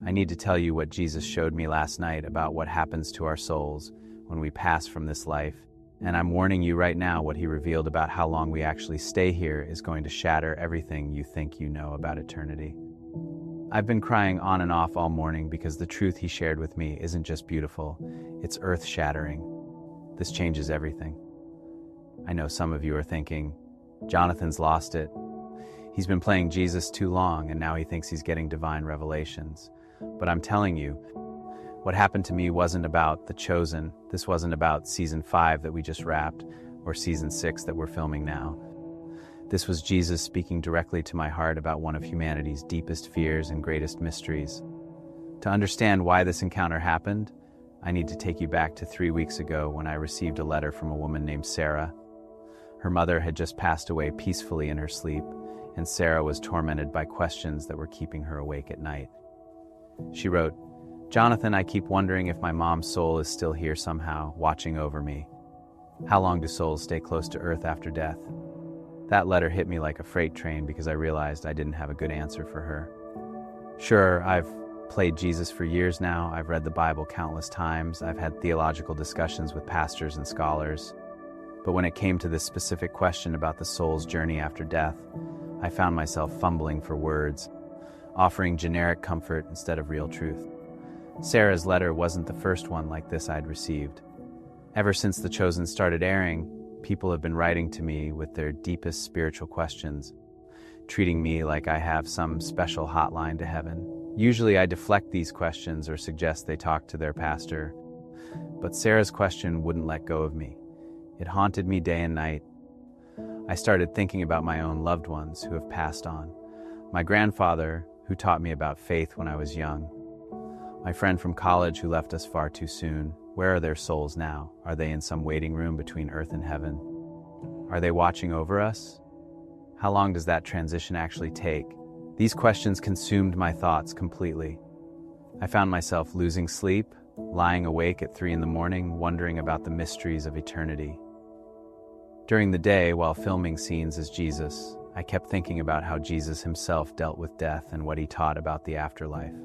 I need to tell you what Jesus showed me last night about what happens to our souls when we pass from this life. And I'm warning you right now, what he revealed about how long we actually stay here is going to shatter everything you think you know about eternity. I've been crying on and off all morning because the truth he shared with me isn't just beautiful, it's earth-shattering. This changes everything. I know some of you are thinking, Jonathan's lost it. He's been playing Jesus too long and now he thinks he's getting divine revelations. But I'm telling you, what happened to me wasn't about The Chosen. This wasn't about season 5 that we just wrapped or season 6 that we're filming now. This was Jesus speaking directly to my heart about one of humanity's deepest fears and greatest mysteries. To understand why this encounter happened, I need to take you back to 3 weeks ago when I received a letter from a woman named Sarah. Her mother had just passed away peacefully in her sleep, and Sarah was tormented by questions that were keeping her awake at night. She wrote, "Jonathan, I keep wondering if my mom's soul is still here somehow, watching over me. How long do souls stay close to earth after death?" That letter hit me like a freight train because I realized I didn't have a good answer for her. Sure, I've played Jesus for years now. I've read the Bible countless times. I've had theological discussions with pastors and scholars. But when it came to this specific question about the soul's journey after death, I found myself fumbling for words, offering generic comfort instead of real truth. Sarah's letter wasn't the first one like this I'd received. Ever since The Chosen started airing, people have been writing to me with their deepest spiritual questions, treating me like I have some special hotline to heaven. Usually I deflect these questions or suggest they talk to their pastor, but Sarah's question wouldn't let go of me. It haunted me day and night. I started thinking about my own loved ones who have passed on. My grandfather, who taught me about faith when I was young. My friend from college who left us far too soon. Where are their souls now? Are they in some waiting room between earth and heaven? Are they watching over us? How long does that transition actually take? These questions consumed my thoughts completely. I found myself losing sleep, lying awake at 3 a.m, wondering about the mysteries of eternity. During the day, while filming scenes as Jesus, I kept thinking about how Jesus himself dealt with death and what he taught about the afterlife.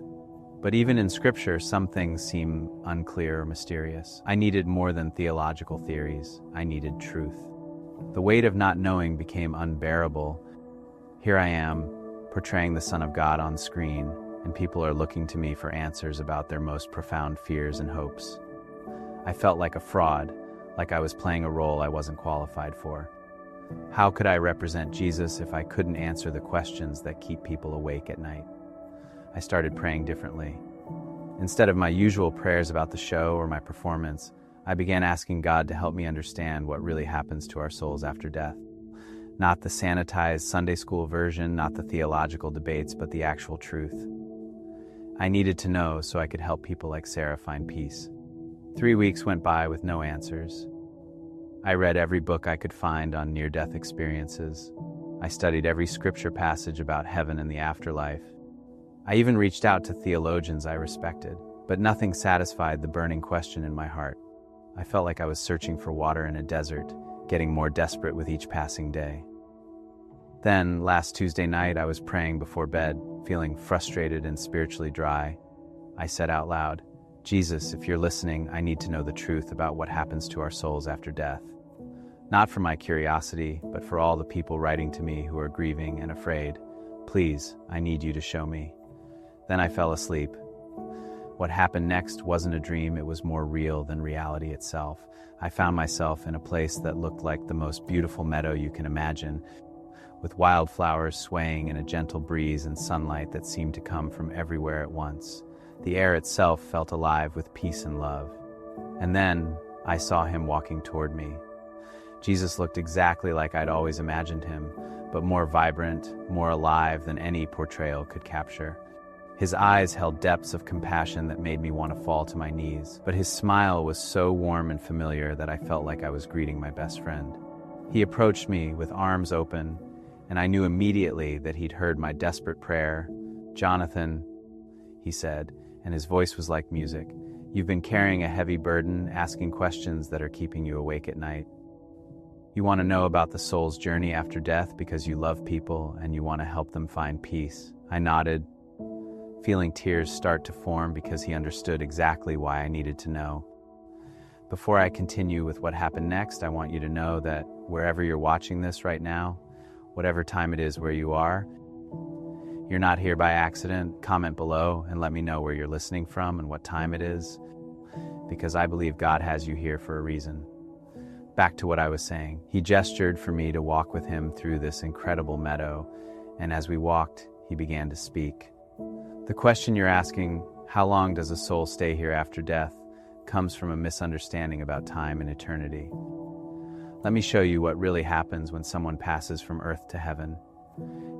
But even in Scripture, some things seem unclear or mysterious. I needed more than theological theories. I needed truth. The weight of not knowing became unbearable. Here I am, portraying the Son of God on screen, and people are looking to me for answers about their most profound fears and hopes. I felt like a fraud, like I was playing a role I wasn't qualified for. How could I represent Jesus if I couldn't answer the questions that keep people awake at night? I started praying differently. Instead of my usual prayers about the show or my performance, I began asking God to help me understand what really happens to our souls after death. Not the sanitized Sunday school version, not the theological debates, but the actual truth. I needed to know so I could help people like Sarah find peace. 3 weeks went by with no answers. I read every book I could find on near-death experiences. I studied every scripture passage about heaven and the afterlife. I even reached out to theologians I respected, but nothing satisfied the burning question in my heart. I felt like I was searching for water in a desert, getting more desperate with each passing day. Then, last Tuesday night, I was praying before bed, feeling frustrated and spiritually dry. I said out loud, "Jesus, if you're listening, I need to know the truth about what happens to our souls after death. Not for my curiosity, but for all the people writing to me who are grieving and afraid. Please, I need you to show me." Then I fell asleep. What happened next wasn't a dream, it was more real than reality itself. I found myself in a place that looked like the most beautiful meadow you can imagine, with wildflowers swaying in a gentle breeze and sunlight that seemed to come from everywhere at once. The air itself felt alive with peace and love. And then I saw him walking toward me. Jesus looked exactly like I'd always imagined him, but more vibrant, more alive than any portrayal could capture. His eyes held depths of compassion that made me want to fall to my knees, but his smile was so warm and familiar that I felt like I was greeting my best friend. He approached me with arms open, and I knew immediately that he'd heard my desperate prayer. "Jonathan," he said, and his voice was like music, "you've been carrying a heavy burden, asking questions that are keeping you awake at night. You want to know about the soul's journey after death because you love people and you want to help them find peace." I nodded, feeling tears start to form because he understood exactly why I needed to know. Before I continue with what happened next, I want you to know that wherever you're watching this right now, whatever time it is where you are, you're not here by accident. Comment below and let me know where you're listening from and what time it is, because I believe God has you here for a reason. Back to what I was saying. He gestured for me to walk with him through this incredible meadow, and as we walked, he began to speak. The question you're asking, how long does a soul stay here after death, comes from a misunderstanding about time and eternity. Let me show you what really happens when someone passes from earth to heaven.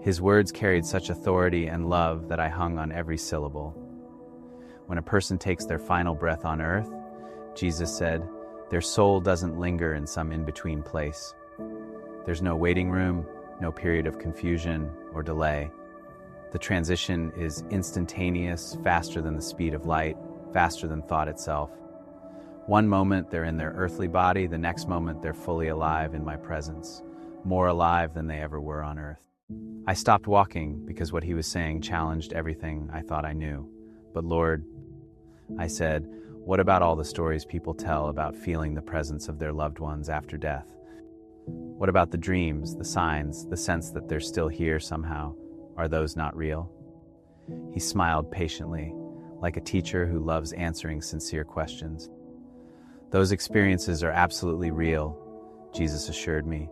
His words carried such authority and love that I hung on every syllable. When a person takes their final breath on earth, Jesus said, their soul doesn't linger in some in-between place. There's no waiting room, no period of confusion or delay. The transition is instantaneous, faster than the speed of light, faster than thought itself. One moment they're in their earthly body, the next moment they're fully alive in my presence, more alive than they ever were on earth. I stopped walking because what he was saying challenged everything I thought I knew. But Lord, I said, what about all the stories people tell about feeling the presence of their loved ones after death? What about the dreams, the signs, the sense that they're still here somehow? Are those not real? He smiled patiently, like a teacher who loves answering sincere questions. Those experiences are absolutely real, Jesus assured me,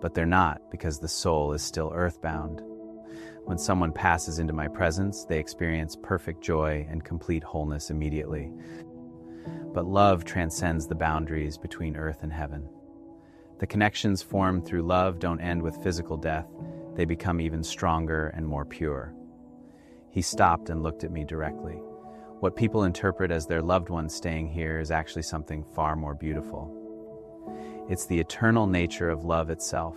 but they're not because the soul is still earthbound. When someone passes into my presence, they experience perfect joy and complete wholeness immediately. But love transcends the boundaries between earth and heaven. The connections formed through love don't end with physical death. They become even stronger and more pure. He stopped and looked at me directly. What people interpret as their loved ones staying here is actually something far more beautiful. It's the eternal nature of love itself.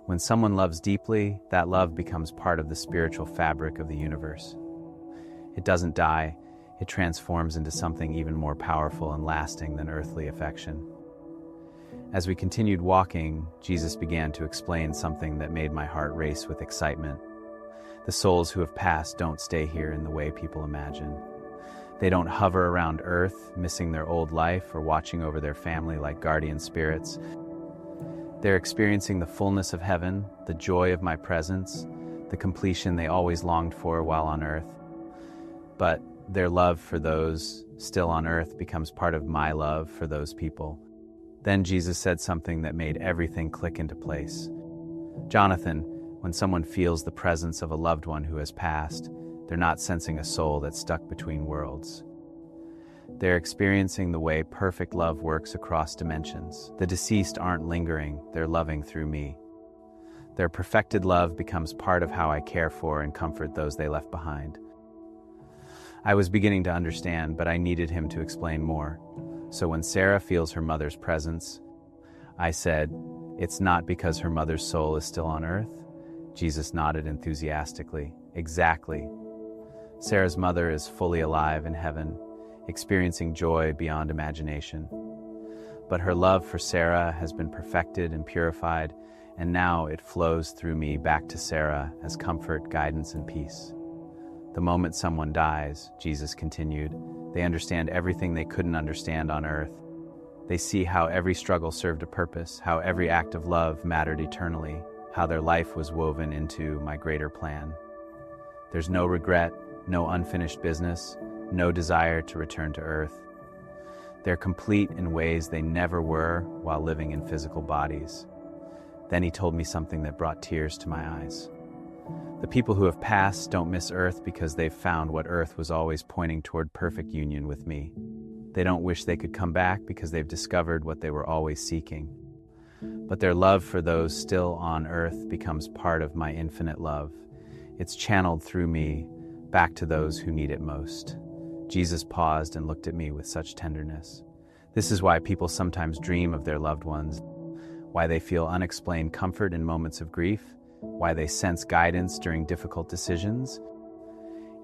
When someone loves deeply, that love becomes part of the spiritual fabric of the universe. It doesn't die, it transforms into something even more powerful and lasting than earthly affection. As we continued walking, Jesus began to explain something that made my heart race with excitement. The souls who have passed don't stay here in the way people imagine. They don't hover around earth, missing their old life or watching over their family like guardian spirits. They're experiencing the fullness of heaven, the joy of my presence, the completion they always longed for while on earth. But their love for those still on earth becomes part of my love for those people. Then Jesus said something that made everything click into place. Jonathan, when someone feels the presence of a loved one who has passed, they're not sensing a soul that's stuck between worlds. They're experiencing the way perfect love works across dimensions. The deceased aren't lingering, they're loving through me. Their perfected love becomes part of how I care for and comfort those they left behind. I was beginning to understand, but I needed him to explain more. So when Sarah feels her mother's presence, I said, it's not because her mother's soul is still on earth? Jesus nodded enthusiastically. Exactly. Sarah's mother is fully alive in heaven, experiencing joy beyond imagination. But her love for Sarah has been perfected and purified, and now it flows through me back to Sarah as comfort, guidance, and peace. The moment someone dies, Jesus continued, they understand everything they couldn't understand on earth. They see how every struggle served a purpose, how every act of love mattered eternally, how their life was woven into my greater plan. There's no regret, no unfinished business, no desire to return to earth. They're complete in ways they never were while living in physical bodies. Then he told me something that brought tears to my eyes. The people who have passed don't miss earth because they've found what earth was always pointing toward: perfect union with me. They don't wish they could come back because they've discovered what they were always seeking. But their love for those still on earth becomes part of my infinite love. It's channeled through me back to those who need it most. Jesus paused and looked at me with such tenderness. This is why people sometimes dream of their loved ones, why they feel unexplained comfort in moments of grief, why they sense guidance during difficult decisions.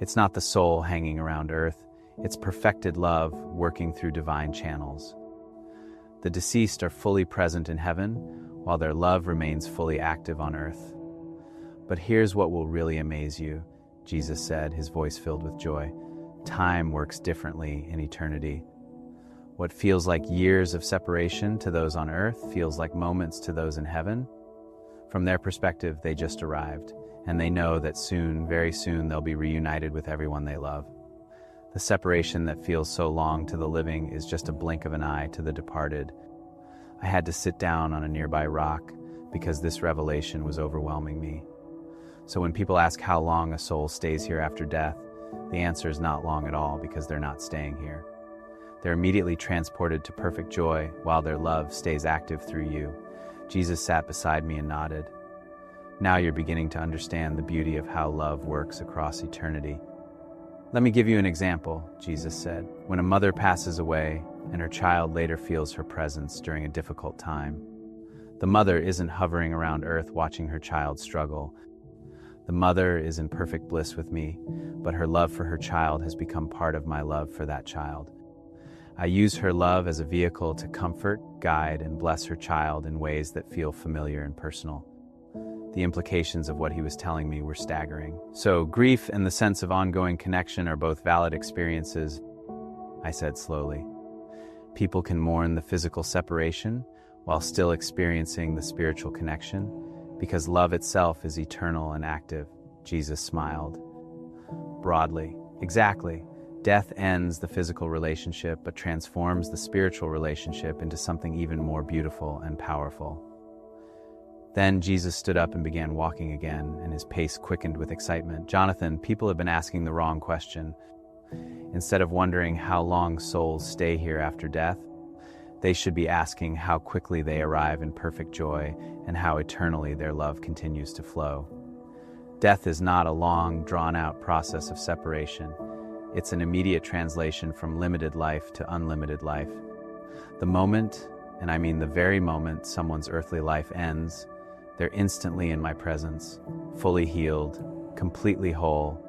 It's not the soul hanging around earth, it's perfected love working through divine channels. The deceased are fully present in heaven, while their love remains fully active on earth. But here's what will really amaze you. Jesus said, his voice filled with joy. Time works differently in eternity. What feels like years of separation to those on earth feels like moments to those in heaven. From their perspective, they just arrived, and they know that soon, very soon, they'll be reunited with everyone they love. The separation that feels so long to the living is just a blink of an eye to the departed. I had to sit down on a nearby rock because this revelation was overwhelming me. So when people ask how long a soul stays here after death, the answer is not long at all, because they're not staying here. They're immediately transported to perfect joy while their love stays active through you. Jesus sat beside me and nodded. Now you're beginning to understand the beauty of how love works across eternity. Let me give you an example, Jesus said. When a mother passes away and her child later feels her presence during a difficult time, the mother isn't hovering around earth watching her child struggle. The mother is in perfect bliss with me, but her love for her child has become part of my love for that child. I use her love as a vehicle to comfort, guide, and bless her child in ways that feel familiar and personal. The implications of what he was telling me were staggering. So, grief and the sense of ongoing connection are both valid experiences, I said slowly. People can mourn the physical separation while still experiencing the spiritual connection, because love itself is eternal and active. Jesus smiled broadly. Exactly. Death ends the physical relationship, but transforms the spiritual relationship into something even more beautiful and powerful. Then Jesus stood up and began walking again, and his pace quickened with excitement. Jonathan, people have been asking the wrong question. Instead of wondering how long souls stay here after death, they should be asking how quickly they arrive in perfect joy and how eternally their love continues to flow. Death is not a long, drawn-out process of separation. It's an immediate translation from limited life to unlimited life. The moment, and I mean the very moment, someone's earthly life ends, they're instantly in my presence, fully healed, completely whole,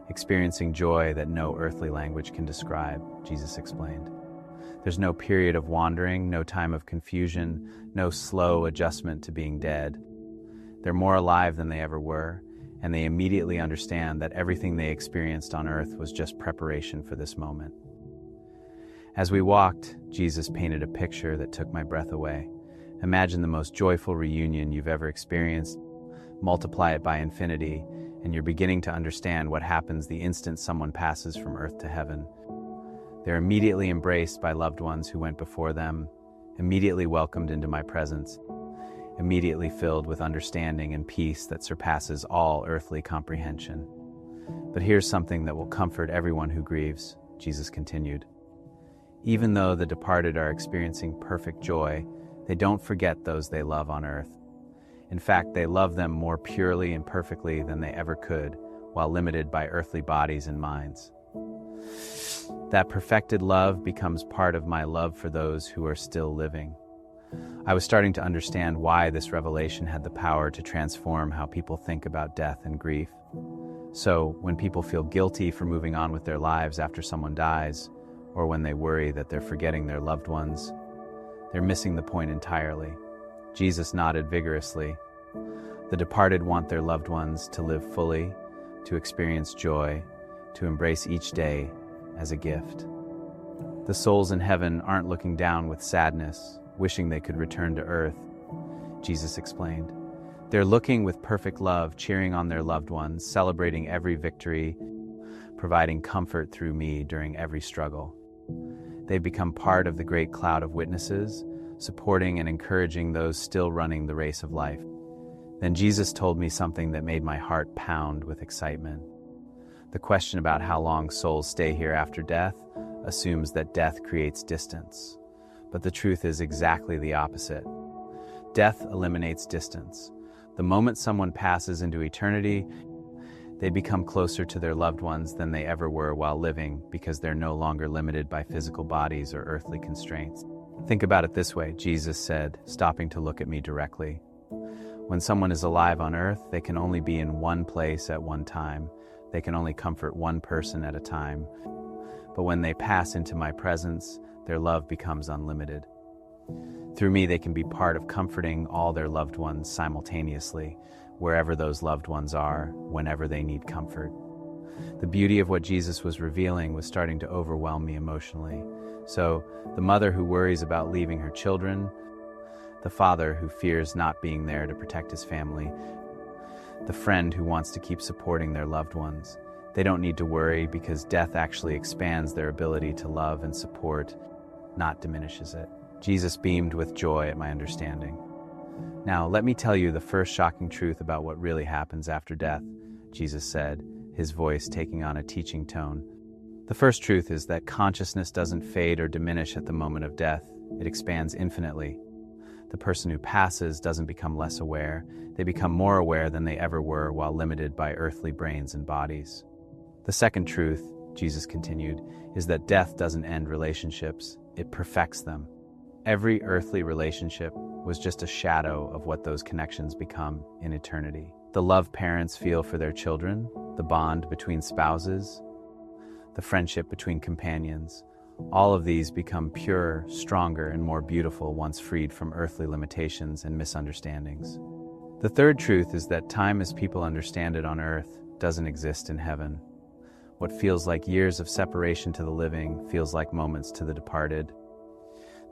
experiencing joy that no earthly language can describe, Jesus explained. There's no period of wandering, no time of confusion, no slow adjustment to being dead. They're more alive than they ever were, and they immediately understand that everything they experienced on earth was just preparation for this moment. As we walked, Jesus painted a picture that took my breath away. Imagine the most joyful reunion you've ever experienced. Multiply it by infinity, and you're beginning to understand what happens the instant someone passes from earth to heaven. They're immediately embraced by loved ones who went before them, immediately welcomed into my presence, immediately filled with understanding and peace that surpasses all earthly comprehension. But here's something that will comfort everyone who grieves, Jesus continued. Even though the departed are experiencing perfect joy, they don't forget those they love on earth. In fact, they love them more purely and perfectly than they ever could, while limited by earthly bodies and minds. That perfected love becomes part of my love for those who are still living. I was starting to understand why this revelation had the power to transform how people think about death and grief. So, when people feel guilty for moving on with their lives after someone dies, or when they worry that they're forgetting their loved ones, they're missing the point entirely. Jesus nodded vigorously. The departed want their loved ones to live fully, to experience joy, to embrace each day as a gift. The souls in heaven aren't looking down with sadness, wishing they could return to earth, Jesus explained. They're looking with perfect love, cheering on their loved ones, celebrating every victory, providing comfort through me during every struggle. They've become part of the great cloud of witnesses, supporting and encouraging those still running the race of life. Then Jesus told me something that made my heart pound with excitement. The question about how long souls stay here after death assumes that death creates distance. But the truth is exactly the opposite. Death eliminates distance. The moment someone passes into eternity, they become closer to their loved ones than they ever were while living, because they're no longer limited by physical bodies or earthly constraints. Think about it this way, Jesus said, stopping to look at me directly. When someone is alive on earth, they can only be in one place at one time. They can only comfort one person at a time. But when they pass into my presence, their love becomes unlimited. Through me, they can be part of comforting all their loved ones simultaneously, wherever those loved ones are, whenever they need comfort. The beauty of what Jesus was revealing was starting to overwhelm me emotionally. So, the mother who worries about leaving her children, the father who fears not being there to protect his family, the friend who wants to keep supporting their loved ones. They don't need to worry because death actually expands their ability to love and support, not diminishes it. Jesus beamed with joy at my understanding. Now, let me tell you the first shocking truth about what really happens after death, Jesus said, his voice taking on a teaching tone. The first truth is that consciousness doesn't fade or diminish at the moment of death. It expands infinitely. The person who passes doesn't become less aware. They become more aware than they ever were while limited by earthly brains and bodies. The second truth, Jesus continued, is that death doesn't end relationships. It perfects them. Every earthly relationship was just a shadow of what those connections become in eternity. The love parents feel for their children, the bond between spouses, the friendship between companions, all of these become purer, stronger, and more beautiful once freed from earthly limitations and misunderstandings. The third truth is that time as people understand it on earth doesn't exist in heaven. What feels like years of separation to the living feels like moments to the departed.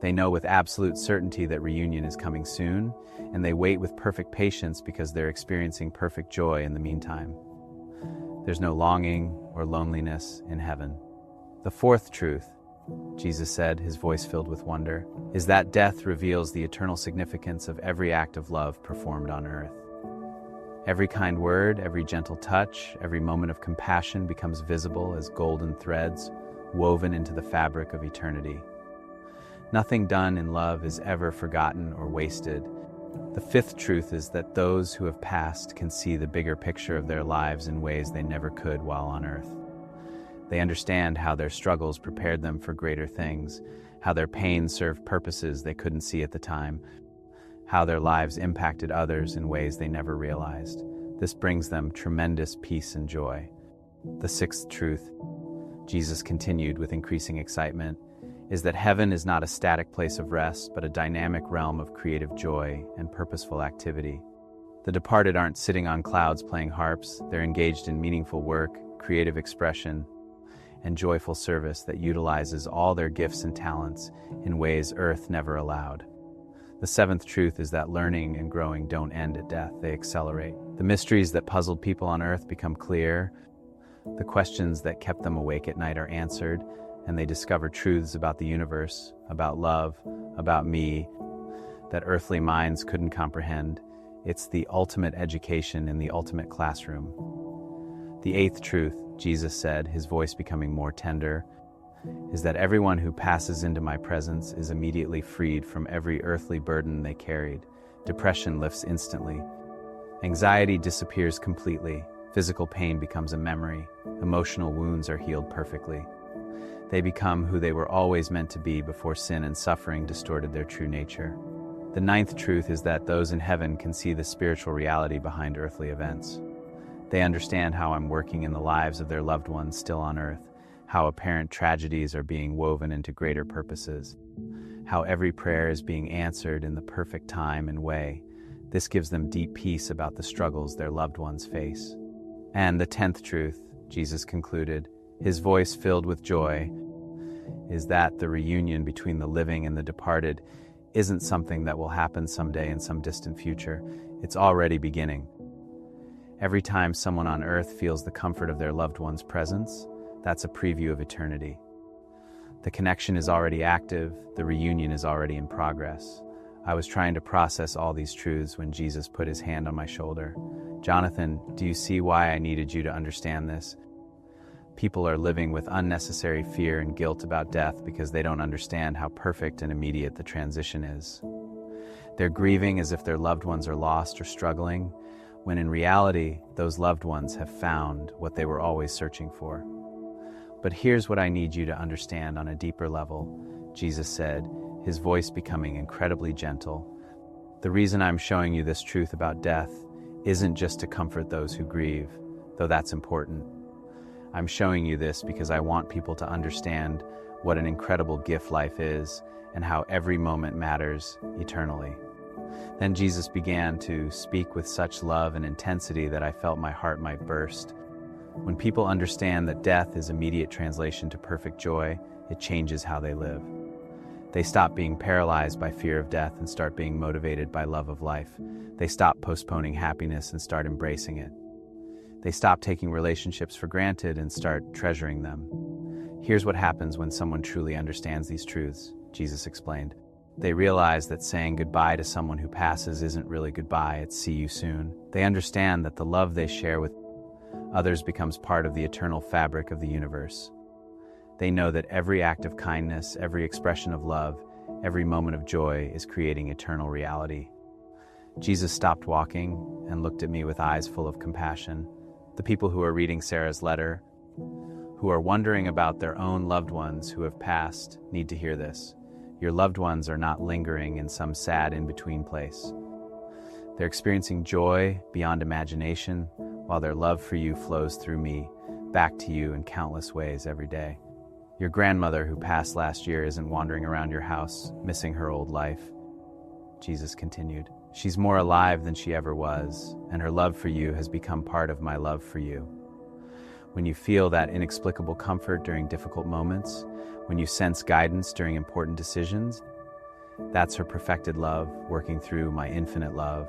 They know with absolute certainty that reunion is coming soon, and they wait with perfect patience because they're experiencing perfect joy in the meantime. There's no longing or loneliness in heaven. The fourth truth, Jesus said, his voice filled with wonder, is that death reveals the eternal significance of every act of love performed on earth. Every kind word, every gentle touch, every moment of compassion becomes visible as golden threads woven into the fabric of eternity. Nothing done in love is ever forgotten or wasted. The fifth truth is that those who have passed can see the bigger picture of their lives in ways they never could while on earth. They understand how their struggles prepared them for greater things, how their pain served purposes they couldn't see at the time, how their lives impacted others in ways they never realized. This brings them tremendous peace and joy. The sixth truth, Jesus continued with increasing excitement, is that heaven is not a static place of rest, but a dynamic realm of creative joy and purposeful activity. The departed aren't sitting on clouds playing harps. They're engaged in meaningful work, creative expression, and joyful service that utilizes all their gifts and talents in ways earth never allowed. The seventh truth is that learning and growing don't end at death, they accelerate. The mysteries that puzzled people on earth become clear. The questions that kept them awake at night are answered, and they discover truths about the universe, about love, about me, that earthly minds couldn't comprehend. It's the ultimate education in the ultimate classroom. The eighth truth, Jesus said, his voice becoming more tender, is that everyone who passes into my presence is immediately freed from every earthly burden they carried. Depression lifts instantly. Anxiety disappears completely. Physical pain becomes a memory. Emotional wounds are healed perfectly. They become who they were always meant to be before sin and suffering distorted their true nature. The ninth truth is that those in heaven can see the spiritual reality behind earthly events. They understand how I'm working in the lives of their loved ones still on earth, how apparent tragedies are being woven into greater purposes, how every prayer is being answered in the perfect time and way. This gives them deep peace about the struggles their loved ones face. And the 10th truth, Jesus concluded, his voice filled with joy, is that the reunion between the living and the departed isn't something that will happen someday in some distant future. It's already beginning. Every time someone on earth feels the comfort of their loved one's presence, that's a preview of eternity. The connection is already active, the reunion is already in progress. I was trying to process all these truths when Jesus put his hand on my shoulder. Jonathan, do you see why I needed you to understand this? People are living with unnecessary fear and guilt about death because they don't understand how perfect and immediate the transition is. They're grieving as if their loved ones are lost or struggling, when in reality, those loved ones have found what they were always searching for. But here's what I need you to understand on a deeper level, Jesus said, his voice becoming incredibly gentle. The reason I'm showing you this truth about death isn't just to comfort those who grieve, though that's important. I'm showing you this because I want people to understand what an incredible gift life is and how every moment matters eternally. Then Jesus began to speak with such love and intensity that I felt my heart might burst. When people understand that death is immediate translation to perfect joy, it changes how they live. They stop being paralyzed by fear of death and start being motivated by love of life. They stop postponing happiness and start embracing it. They stop taking relationships for granted and start treasuring them. Here's what happens when someone truly understands these truths, Jesus explained. They realize that saying goodbye to someone who passes isn't really goodbye, it's see you soon. They understand that the love they share with others becomes part of the eternal fabric of the universe. They know that every act of kindness, every expression of love, every moment of joy is creating eternal reality. Jesus stopped walking and looked at me with eyes full of compassion. The people who are reading Sarah's letter, who are wondering about their own loved ones who have passed, need to hear this. Your loved ones are not lingering in some sad in-between place. They're experiencing joy beyond imagination, while their love for you flows through me, back to you in countless ways every day. Your grandmother who passed last year isn't wandering around your house, missing her old life. Jesus continued. She's more alive than she ever was, and her love for you has become part of my love for you. When you feel that inexplicable comfort during difficult moments, when you sense guidance during important decisions, that's her perfected love working through my infinite love.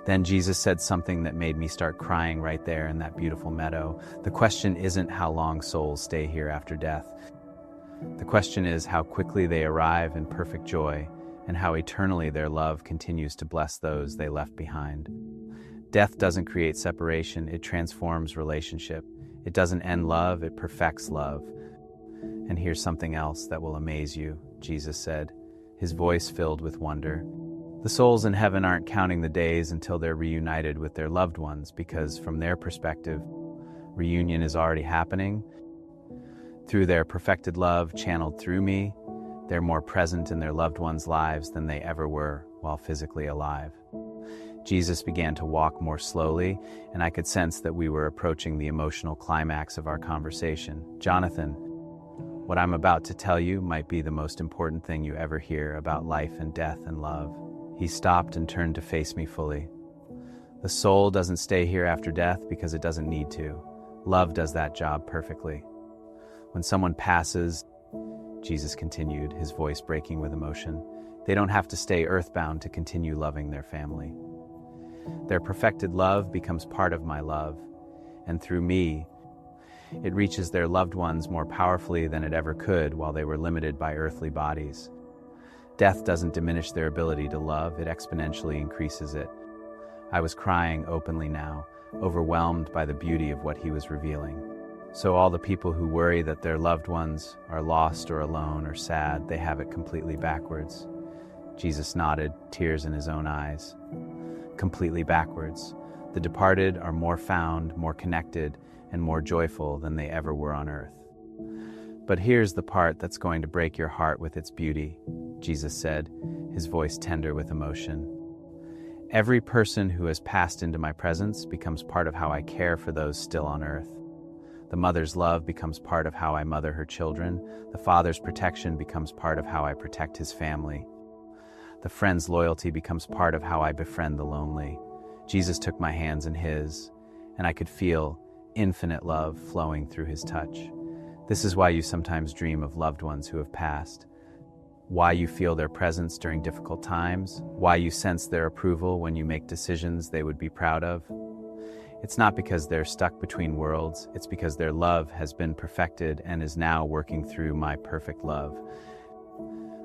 Then Jesus said something that made me start crying right there in that beautiful meadow. The question isn't how long souls stay here after death. The question is how quickly they arrive in perfect joy and how eternally their love continues to bless those they left behind. Death doesn't create separation, it transforms relationship. It doesn't end love, it perfects love. And here's something else that will amaze you, Jesus said, his voice filled with wonder. The souls in heaven aren't counting the days until they're reunited with their loved ones because, from their perspective, reunion is already happening. Through their perfected love channeled through me, they're more present in their loved ones' lives than they ever were while physically alive. Jesus began to walk more slowly, and I could sense that we were approaching the emotional climax of our conversation. Jonathan, what I'm about to tell you might be the most important thing you ever hear about life and death and love. He stopped and turned to face me fully. The soul doesn't stay here after death because it doesn't need to. Love does that job perfectly. When someone passes, Jesus continued, his voice breaking with emotion, they don't have to stay earthbound to continue loving their family. Their perfected love becomes part of my love, and through me, it reaches their loved ones more powerfully than it ever could while they were limited by earthly bodies. Death doesn't diminish their ability to love, it exponentially increases it. I was crying openly now, overwhelmed by the beauty of what he was revealing. So all the people who worry that their loved ones are lost or alone or sad, they have it completely backwards. Jesus nodded, tears in his own eyes. Completely backwards. The departed are more found, more connected, and more joyful than they ever were on earth. But here's the part that's going to break your heart with its beauty, Jesus said, his voice tender with emotion. Every person who has passed into my presence becomes part of how I care for those still on earth. The mother's love becomes part of how I mother her children. The father's protection becomes part of how I protect his family. The friend's loyalty becomes part of how I befriend the lonely. Jesus took my hands in his, and I could feel infinite love flowing through his touch. This is why you sometimes dream of loved ones who have passed, why you feel their presence during difficult times, why you sense their approval when you make decisions they would be proud of. It's not because they're stuck between worlds, it's because their love has been perfected and is now working through my perfect love.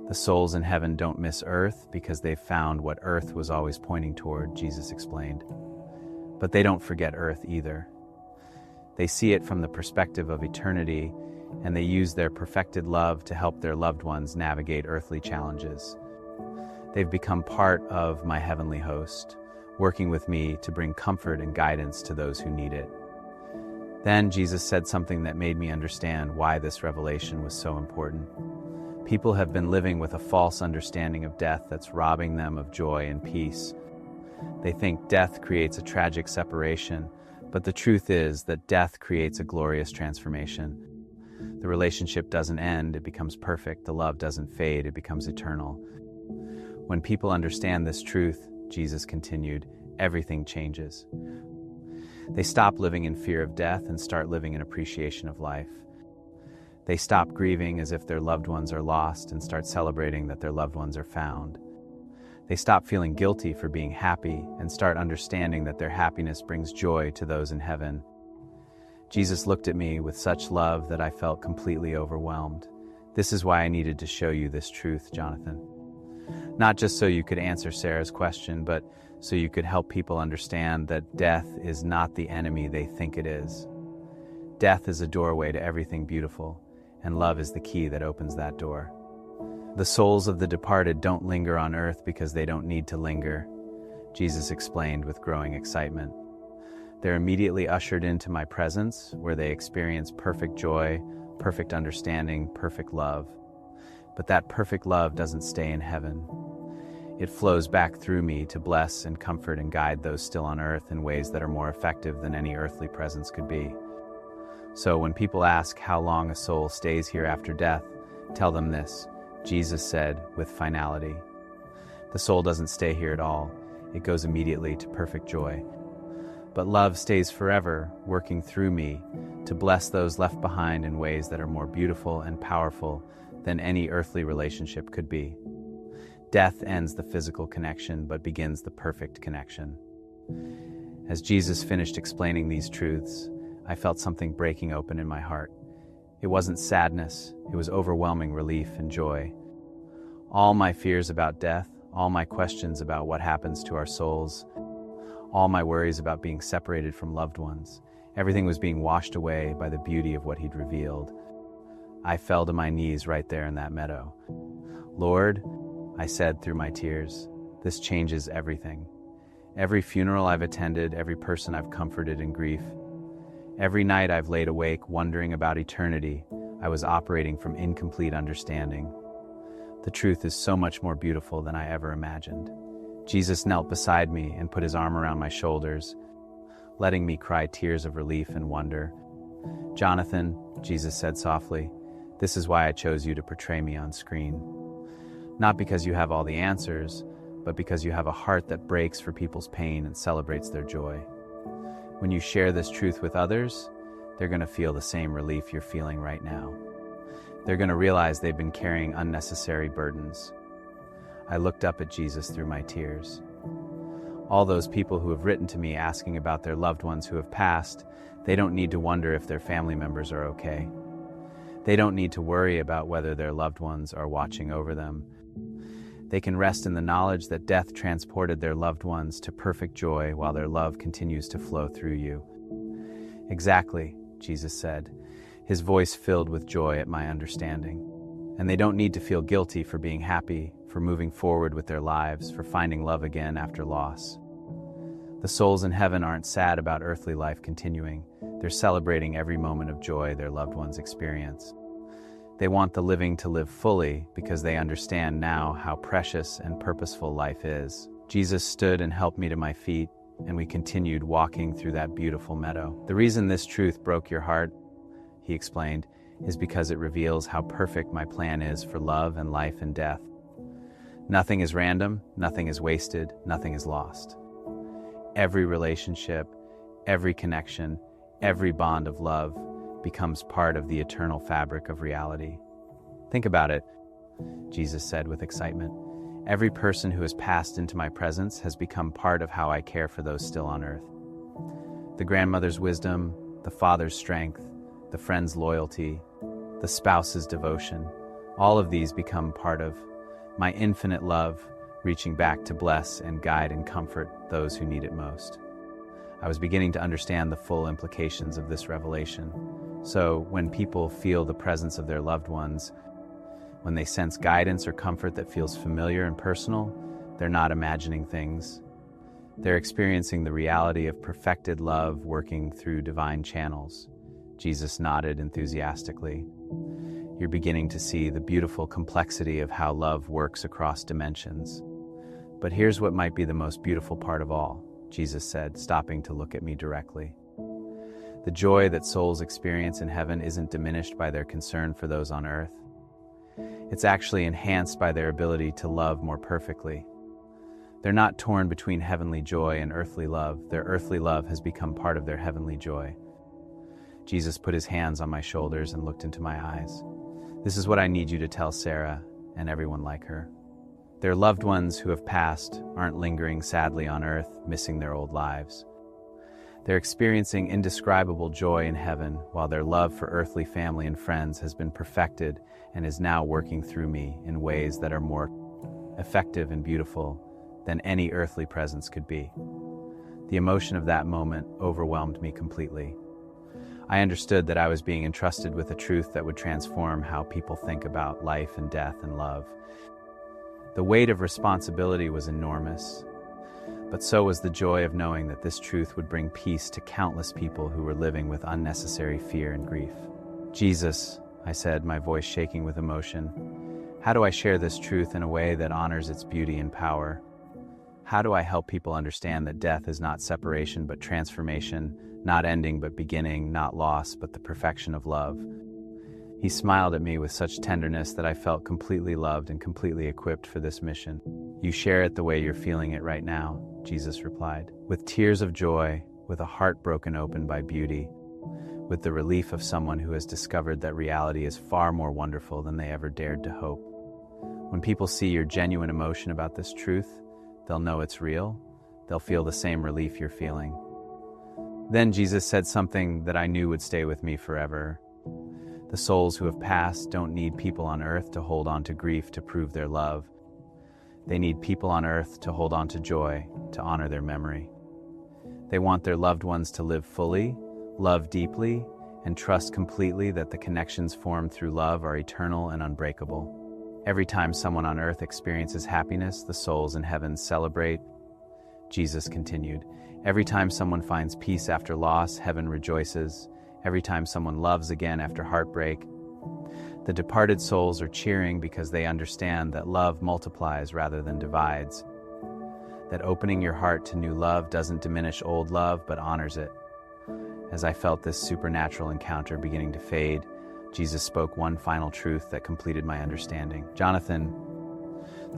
The souls in heaven don't miss earth because they've found what earth was always pointing toward, Jesus explained. But they don't forget earth either. They see it from the perspective of eternity, and they use their perfected love to help their loved ones navigate earthly challenges. They've become part of my heavenly host, working with me to bring comfort and guidance to those who need it. Then Jesus said something that made me understand why this revelation was so important. People have been living with a false understanding of death that's robbing them of joy and peace. They think death creates a tragic separation, but the truth is that death creates a glorious transformation. The relationship doesn't end, it becomes perfect. The love doesn't fade, it becomes eternal. When people understand this truth, Jesus continued, everything changes. They stop living in fear of death and start living in appreciation of life. They stop grieving as if their loved ones are lost and start celebrating that their loved ones are found. They stop feeling guilty for being happy and start understanding that their happiness brings joy to those in heaven. Jesus looked at me with such love that I felt completely overwhelmed. This is why I needed to show you this truth, Jonathan. Not just so you could answer Sarah's question, but so you could help people understand that death is not the enemy they think it is. Death is a doorway to everything beautiful, and love is the key that opens that door. The souls of the departed don't linger on earth because they don't need to linger, Jesus explained with growing excitement. They're immediately ushered into my presence, where they experience perfect joy, perfect understanding, perfect love. But that perfect love doesn't stay in heaven. It flows back through me to bless and comfort and guide those still on earth in ways that are more effective than any earthly presence could be. So when people ask how long a soul stays here after death, tell them this. Jesus said with finality, the soul doesn't stay here at all. It goes immediately to perfect joy. But love stays forever, working through me to bless those left behind in ways that are more beautiful and powerful than any earthly relationship could be. Death ends the physical connection, but begins the perfect connection. As Jesus finished explaining these truths, I felt something breaking open in my heart. It wasn't sadness, it was overwhelming relief and joy. All my fears about death, all my questions about what happens to our souls, all my worries about being separated from loved ones, everything was being washed away by the beauty of what he'd revealed. I fell to my knees right there in that meadow. Lord, I said through my tears, this changes everything. Every funeral I've attended, every person I've comforted in grief, every night I've laid awake wondering about eternity, I was operating from incomplete understanding. The truth is so much more beautiful than I ever imagined. Jesus knelt beside me and put his arm around my shoulders, letting me cry tears of relief and wonder. Jonathan, Jesus said softly, this is why I chose you to portray me on screen. Not because you have all the answers, but because you have a heart that breaks for people's pain and celebrates their joy. When you share this truth with others, they're going to feel the same relief you're feeling right now. They're going to realize they've been carrying unnecessary burdens. I looked up at Jesus through my tears. All those people who have written to me asking about their loved ones who have passed, they don't need to wonder if their family members are okay. They don't need to worry about whether their loved ones are watching over them. They can rest in the knowledge that death transported their loved ones to perfect joy while their love continues to flow through you. Exactly, Jesus said, his voice filled with joy at my understanding. And they don't need to feel guilty for being happy, for moving forward with their lives, for finding love again after loss. The souls in heaven aren't sad about earthly life continuing. They're celebrating every moment of joy their loved ones experience. They want the living to live fully because they understand now how precious and purposeful life is. Jesus stood and helped me to my feet, and we continued walking through that beautiful meadow. The reason this truth broke your heart, he explained, is because it reveals how perfect my plan is for love and life and death. Nothing is random, nothing is wasted, nothing is lost. Every relationship, every connection, every bond of love becomes part of the eternal fabric of reality. Think about it, Jesus said with excitement. Every person who has passed into my presence has become part of how I care for those still on earth. The grandmother's wisdom, the father's strength, the friend's loyalty, the spouse's devotion, all of these become part of my infinite love, reaching back to bless and guide and comfort those who need it most. I was beginning to understand the full implications of this revelation. So when people feel the presence of their loved ones, when they sense guidance or comfort that feels familiar and personal, they're not imagining things. They're experiencing the reality of perfected love working through divine channels. Jesus nodded enthusiastically. You're beginning to see the beautiful complexity of how love works across dimensions. But here's what might be the most beautiful part of all, Jesus said, stopping to look at me directly. The joy that souls experience in heaven isn't diminished by their concern for those on earth. It's actually enhanced by their ability to love more perfectly. They're not torn between heavenly joy and earthly love. Their earthly love has become part of their heavenly joy. Jesus put his hands on my shoulders and looked into my eyes. This is what I need you to tell Sarah and everyone like her. Their loved ones who have passed aren't lingering sadly on earth, missing their old lives. They're experiencing indescribable joy in heaven, while their love for earthly family and friends has been perfected and is now working through me in ways that are more effective and beautiful than any earthly presence could be. The emotion of that moment overwhelmed me completely. I understood that I was being entrusted with a truth that would transform how people think about life and death and love. The weight of responsibility was enormous, but so was the joy of knowing that this truth would bring peace to countless people who were living with unnecessary fear and grief. Jesus, I said, my voice shaking with emotion, how do I share this truth in a way that honors its beauty and power? How do I help people understand that death is not separation but transformation, not ending but beginning, not loss but the perfection of love? He smiled at me with such tenderness that I felt completely loved and completely equipped for this mission. You share it the way you're feeling it right now, Jesus replied, with tears of joy, with a heart broken open by beauty, with the relief of someone who has discovered that reality is far more wonderful than they ever dared to hope. When people see your genuine emotion about this truth, they'll know it's real. They'll feel the same relief you're feeling. Then Jesus said something that I knew would stay with me forever. The souls who have passed don't need people on earth to hold on to grief to prove their love. They need people on earth to hold on to joy, to honor their memory. They want their loved ones to live fully, love deeply, and trust completely that the connections formed through love are eternal and unbreakable. Every time someone on earth experiences happiness, the souls in heaven celebrate. Jesus continued, every time someone finds peace after loss, heaven rejoices. Every time someone loves again after heartbreak, the departed souls are cheering because they understand that love multiplies rather than divides. That opening your heart to new love doesn't diminish old love, but honors it. As I felt this supernatural encounter beginning to fade, Jesus spoke one final truth that completed my understanding. Jonathan,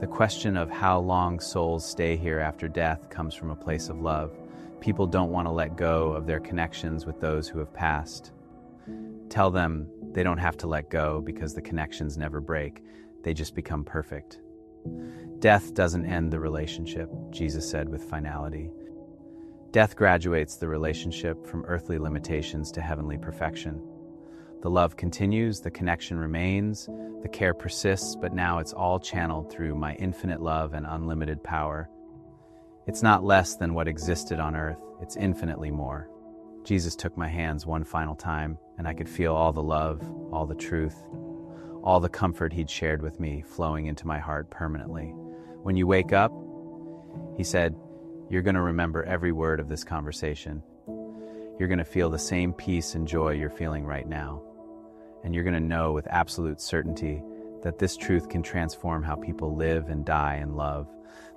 the question of how long souls stay here after death comes from a place of love. People don't want to let go of their connections with those who have passed. Tell them they don't have to let go because the connections never break. They just become perfect. Death doesn't end the relationship, Jesus said with finality. Death graduates the relationship from earthly limitations to heavenly perfection. The love continues, the connection remains, the care persists, but now it's all channeled through my infinite love and unlimited power. It's not less than what existed on earth, it's infinitely more. Jesus took my hands one final time, and I could feel all the love, all the truth, all the comfort he'd shared with me flowing into my heart permanently. When you wake up, he said, you're going to remember every word of this conversation. You're going to feel the same peace and joy you're feeling right now. And you're going to know with absolute certainty that this truth can transform how people live and die and love.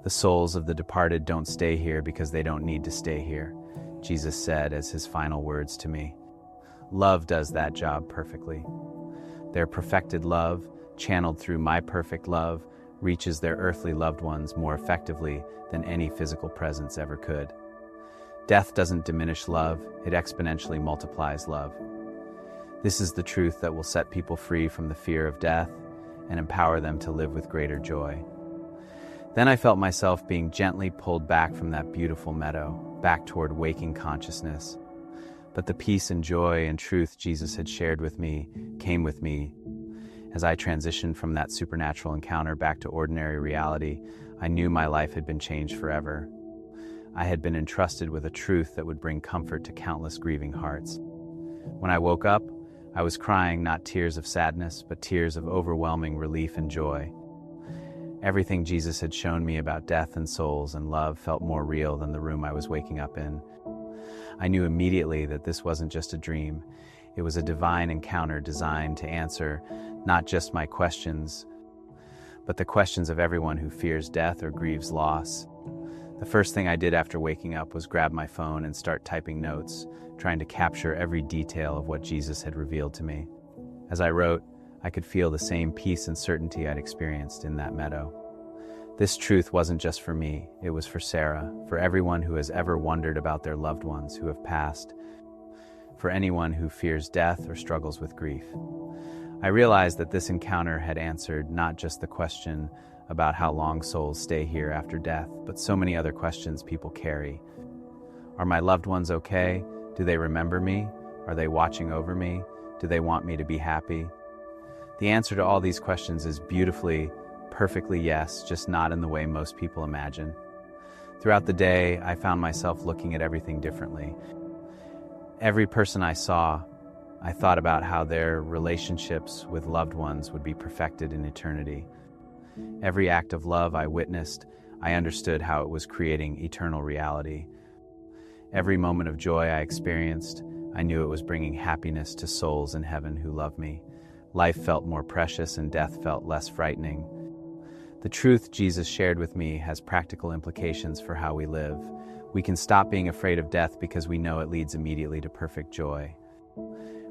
The souls of the departed don't stay here because they don't need to stay here, Jesus said as his final words to me. Love does that job perfectly. Their perfected love, channeled through my perfect love, reaches their earthly loved ones more effectively than any physical presence ever could. Death doesn't diminish love, it exponentially multiplies love. This is the truth that will set people free from the fear of death and empower them to live with greater joy. Then I felt myself being gently pulled back from that beautiful meadow, back toward waking consciousness. But the peace and joy and truth Jesus had shared with me came with me. As I transitioned from that supernatural encounter back to ordinary reality, I knew my life had been changed forever. I had been entrusted with a truth that would bring comfort to countless grieving hearts. When I woke up, I was crying not tears of sadness, but tears of overwhelming relief and joy. Everything Jesus had shown me about death and souls and love felt more real than the room I was waking up in. I knew immediately that this wasn't just a dream. It was a divine encounter designed to answer not just my questions, but the questions of everyone who fears death or grieves loss. The first thing I did after waking up was grab my phone and start typing notes, trying to capture every detail of what Jesus had revealed to me. As I wrote, I could feel the same peace and certainty I'd experienced in that meadow. This truth wasn't just for me, it was for Sarah, for everyone who has ever wondered about their loved ones who have passed, for anyone who fears death or struggles with grief. I realized that this encounter had answered not just the question about how long souls stay here after death, but so many other questions people carry. Are my loved ones okay? Do they remember me? Are they watching over me? Do they want me to be happy? The answer to all these questions is beautifully, perfectly yes, just not in the way most people imagine. Throughout the day, I found myself looking at everything differently. Every person I saw, I thought about how their relationships with loved ones would be perfected in eternity. Every act of love I witnessed, I understood how it was creating eternal reality. Every moment of joy I experienced, I knew it was bringing happiness to souls in heaven who love me. Life felt more precious and death felt less frightening. The truth Jesus shared with me has practical implications for how we live. We can stop being afraid of death because we know it leads immediately to perfect joy.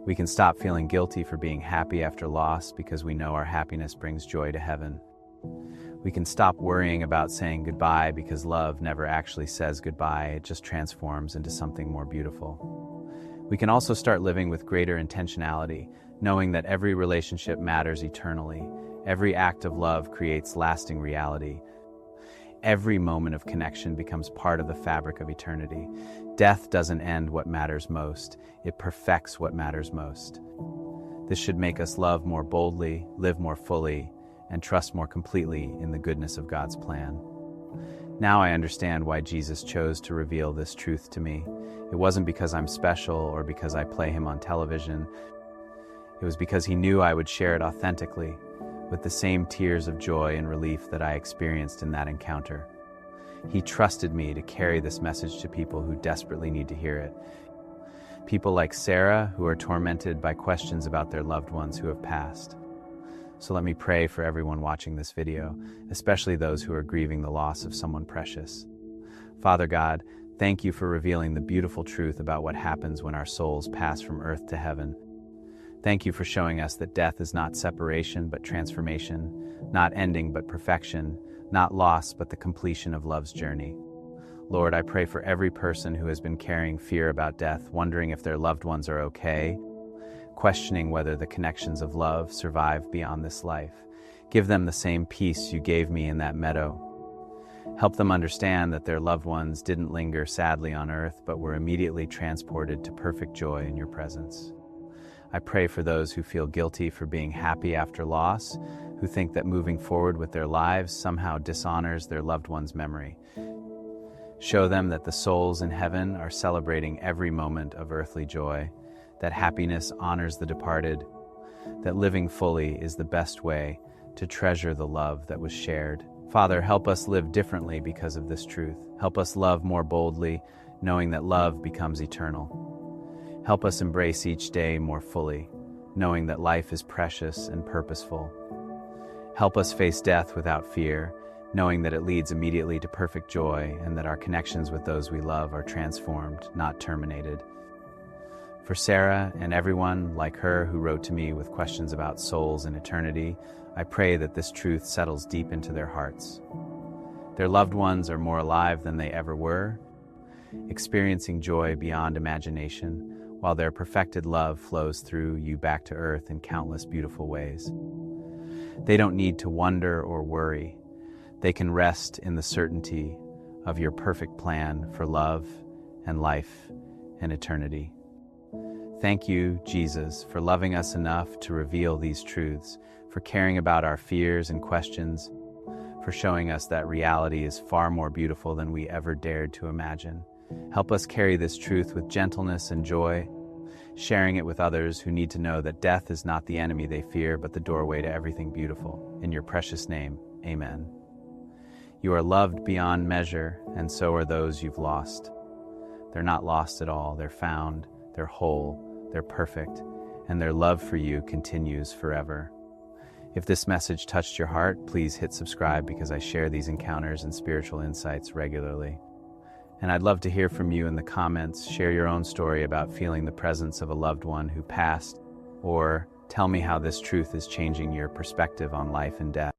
We can stop feeling guilty for being happy after loss because we know our happiness brings joy to heaven. We can stop worrying about saying goodbye because love never actually says goodbye, it just transforms into something more beautiful. We can also start living with greater intentionality, knowing that every relationship matters eternally. Every act of love creates lasting reality. Every moment of connection becomes part of the fabric of eternity. Death doesn't end what matters most, it perfects what matters most. This should make us love more boldly, live more fully, and trust more completely in the goodness of God's plan. Now I understand why Jesus chose to reveal this truth to me. It wasn't because I'm special or because I play him on television. It was because he knew I would share it authentically, with the same tears of joy and relief that I experienced in that encounter. He trusted me to carry this message to people who desperately need to hear it. People like Sarah, who are tormented by questions about their loved ones who have passed. So let me pray for everyone watching this video, especially those who are grieving the loss of someone precious. Father God, thank you for revealing the beautiful truth about what happens when our souls pass from earth to heaven. Thank you for showing us that death is not separation but transformation, not ending but perfection, not loss but the completion of love's journey. Lord, I pray for every person who has been carrying fear about death, wondering if their loved ones are okay, questioning whether the connections of love survive beyond this life. Give them the same peace you gave me in that meadow. Help them understand that their loved ones didn't linger sadly on earth, but were immediately transported to perfect joy in your presence. I pray for those who feel guilty for being happy after loss, who think that moving forward with their lives somehow dishonors their loved one's memory. Show them that the souls in heaven are celebrating every moment of earthly joy, that happiness honors the departed, that living fully is the best way to treasure the love that was shared. Father, help us live differently because of this truth. Help us love more boldly, knowing that love becomes eternal. Help us embrace each day more fully, knowing that life is precious and purposeful. Help us face death without fear, knowing that it leads immediately to perfect joy and that our connections with those we love are transformed, not terminated. For Sarah and everyone like her who wrote to me with questions about souls and eternity, I pray that this truth settles deep into their hearts. Their loved ones are more alive than they ever were, experiencing joy beyond imagination, while their perfected love flows through you back to earth in countless beautiful ways. They don't need to wonder or worry. They can rest in the certainty of your perfect plan for love and life and eternity. Thank you, Jesus, for loving us enough to reveal these truths, for caring about our fears and questions, for showing us that reality is far more beautiful than we ever dared to imagine. Help us carry this truth with gentleness and joy, sharing it with others who need to know that death is not the enemy they fear, but the doorway to everything beautiful. In your precious name, amen. You are loved beyond measure, and so are those you've lost. They're not lost at all. They're found, they're whole, they're perfect, and their love for you continues forever. If this message touched your heart, please hit subscribe because I share these encounters and spiritual insights regularly. And I'd love to hear from you in the comments. Share your own story about feeling the presence of a loved one who passed, or Tell me how this truth is changing your perspective on life and death.